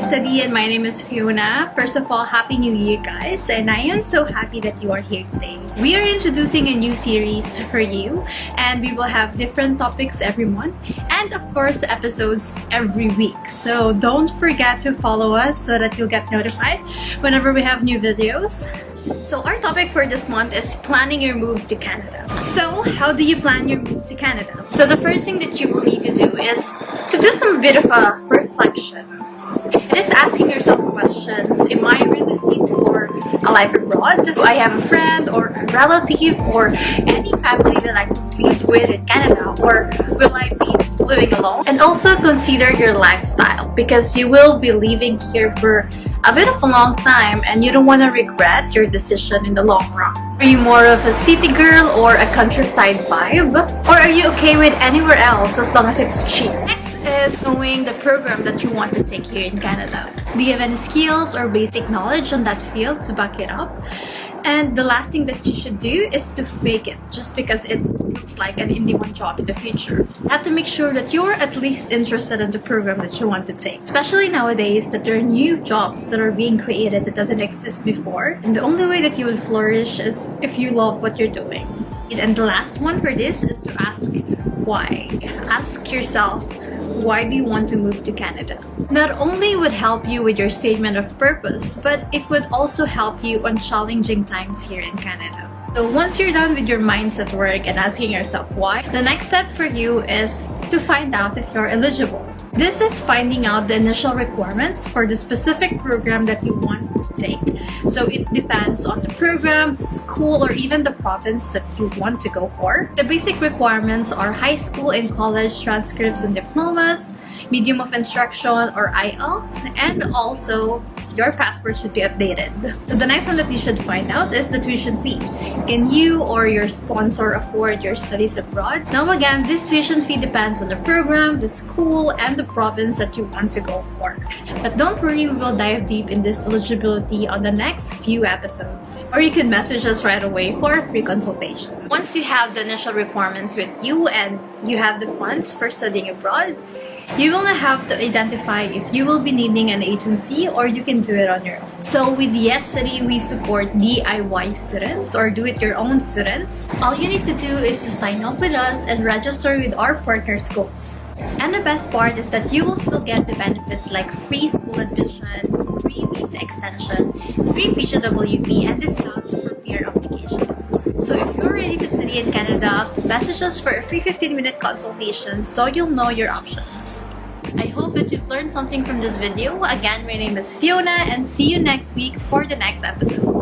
Yes, Adi, and my name is Fiona. First of all, Happy New Year, guys, and I am so happy that you are here today. We are introducing a new series for you, and we will have different topics every month, and of course, episodes every week. So don't forget to follow us so that you'll get notified whenever we have new videos. So our topic for this month is planning your move to Canada. So how do you plan your move to Canada? So the first thing that you will need to do is to do some bit of a reflection. It is asking yourself questions. Am I really fit for a life abroad? Do I have a friend or a relative or any family that I can live with in Canada, or will I be living alone? And also consider your lifestyle, because you will be living here for a bit of a long time and you don't want to regret your decision in the long run. Are you more of a city girl or a countryside vibe? Or are you okay with anywhere else as long as it's cheap? Next is knowing the program that you want to take here in Canada. Do you have any skills or basic knowledge on that field to back it up? And the last thing that you should do is to fake it just because it looks like an in-demand job in the future. You have to make sure that you're at least interested in the program that you want to take. Especially nowadays that there are new jobs that are being created that doesn't exist before. And the only way that you will flourish is if you love what you're doing. And the last one for this is to ask why. Ask yourself, why do you want to move to Canada? Not only would help you with your statement of purpose, but it would also help you on challenging times here in Canada. So once you're done with your mindset work and asking yourself why, the next step for you is to find out if you're eligible. This is finding out the initial requirements for the specific program that you want to take. So it depends on the program, school, or even the province that you want to go for. The basic requirements are high school and college transcripts and diplomas, medium of instruction or IELTS, and also your passport should be updated. So the next one that you should find out is the tuition fee. Can you or your sponsor afford your studies abroad? Now again, this tuition fee depends on the program, the school, and the province that you want to go for. But don't worry, we will dive deep in this eligibility on the next few episodes. Or you can message us right away for a free consultation. Once you have the initial requirements with you and you have the funds for studying abroad, you will have to identify if you will be needing an agency or you can do it on your own. So with Yes City, we support DIY students or do-it-your-own students. All you need to do is to sign up with us and register with our partner schools. And the best part is that you will still get the benefits like free school admission, free visa extension, free PGWP, and discounts for peer application. So if you're ready to study in Canada, message us for a free 15-minute consultation so you'll know your options. I hope that you've learned something from this video. Again, my name is Fiona and see you next week for the next episode.